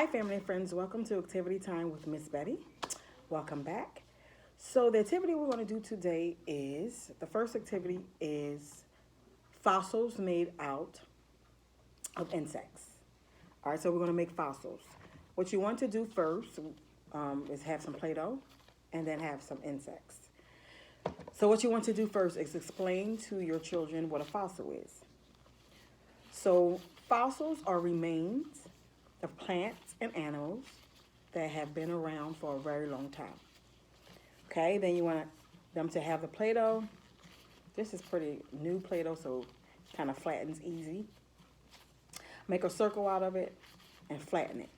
Hi, family and friends. Welcome to Activity Time with Miss Betty. Welcome back. So, the activity we're going to do today is the first activity is fossils made out of insects. All right, so we're going to make fossils. What you want to do first is have some Play Doh and then have some insects. So, what you want to do first is explain to your children what a fossil is. So, fossils are remains of plants and animals that have been around for a very long time. Okay, then you want them to have the Play-Doh. This is pretty new Play-Doh, so kind of flattens easy. Make a circle out of it and flatten it.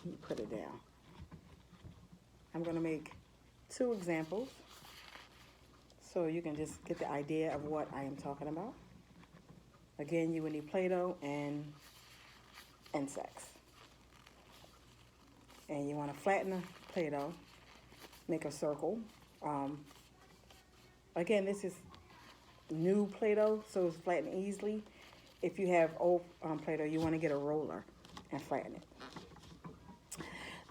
You put it down. I'm going to make 2 examples so you can just get the idea of what I am talking about. Again, you will need Play-Doh and insects. And you want to flatten the Play-Doh, make a circle. Again, this is new Play-Doh, so it's flattened easily. If you have old Play-Doh, you want to get a roller and flatten it.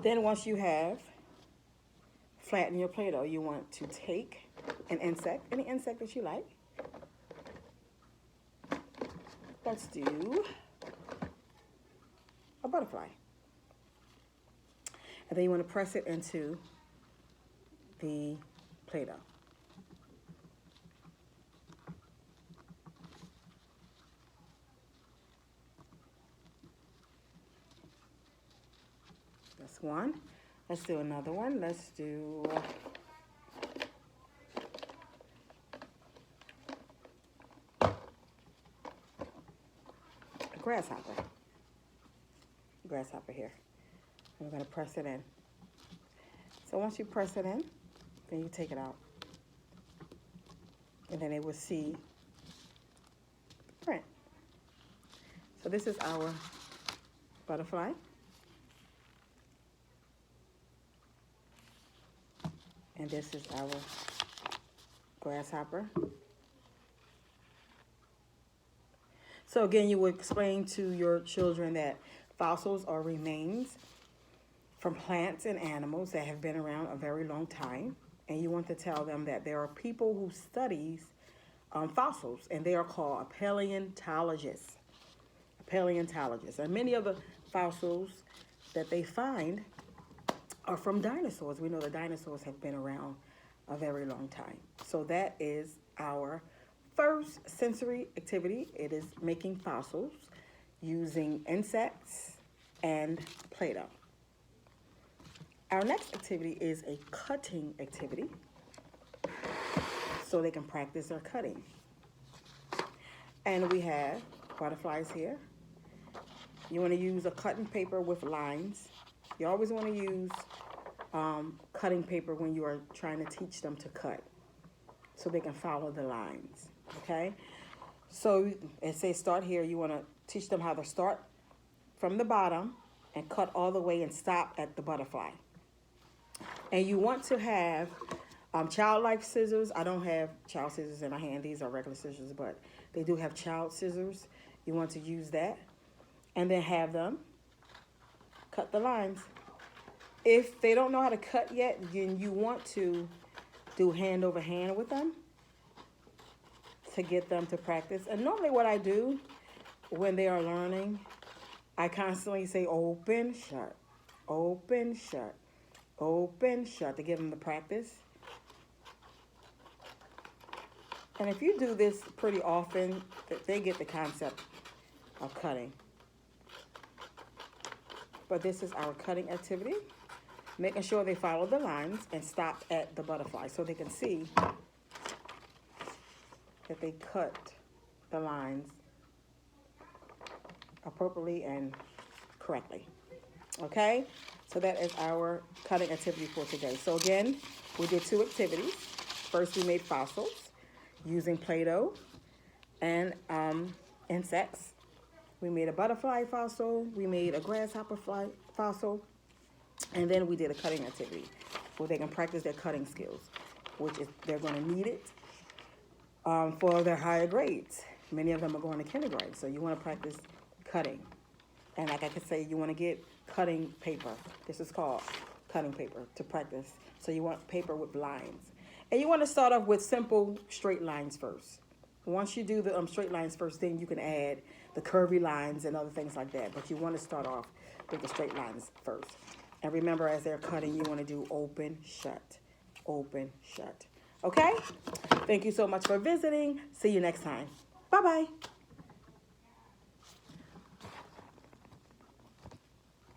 Then once you have flattened your Play-Doh, you want to take an insect, any insect that you like. Let's do a butterfly. And then you want to press it into the Play-Doh. That's one. Let's do another one. Let's do a grasshopper. Grasshopper here. I'm going to press it in. So once you press it in, then you take it out. And then it will see the print. So this is our butterfly. And this is our grasshopper. So again, you will explain to your children that fossils are remains from plants and animals that have been around a very long time. And you want to tell them that there are people who studies fossils, and they are called a paleontologist. A paleontologist. And many of the fossils that they find are from dinosaurs. We know the dinosaurs have been around a very long time. So that is our first sensory activity. It is making fossils using insects and Play-Doh. Our next activity is a cutting activity, so they can practice their cutting. And we have butterflies here. You want to use a cutting paper with lines. You always want to use cutting paper when you are trying to teach them to cut, so they can follow the lines, okay? So it says start here. You want to teach them how to start from the bottom and cut all the way and stop at the butterfly. And you want to have childlike scissors. I don't have child scissors in my hand. These are regular scissors, but they do have child scissors. You want to use that. And then have them cut the lines. If they don't know how to cut yet, then you want to do hand over hand with them to get them to practice. And normally what I do when they are learning, I constantly say open, shut, open, shut, open, shut to give them the practice. And if you do this pretty often, they get the concept of cutting. But this is our cutting activity. Making sure they follow the lines and stop at the butterfly so they can see that they cut the lines appropriately and correctly. Okay? So that is our cutting activity for today. So again, we did 2 activities. First, we made fossils using Play-Doh and insects. We made a butterfly fossil. We made a grasshopper fossil. And then we did a cutting activity where they can practice their cutting skills, which is they're going to need it for their higher grades. Many of them are going to kindergarten, so you want to practice cutting. And like I could say, you want to get cutting paper. This is called cutting paper to practice. So you want paper with lines. And you want to start off with simple straight lines first. Once you do the straight lines first, then you can add the curvy lines and other things like that. But you want to start off with the straight lines first. And remember, as they're cutting, you want to do open, shut, open, shut. Okay? Thank you so much for visiting. See you next time. Bye-bye.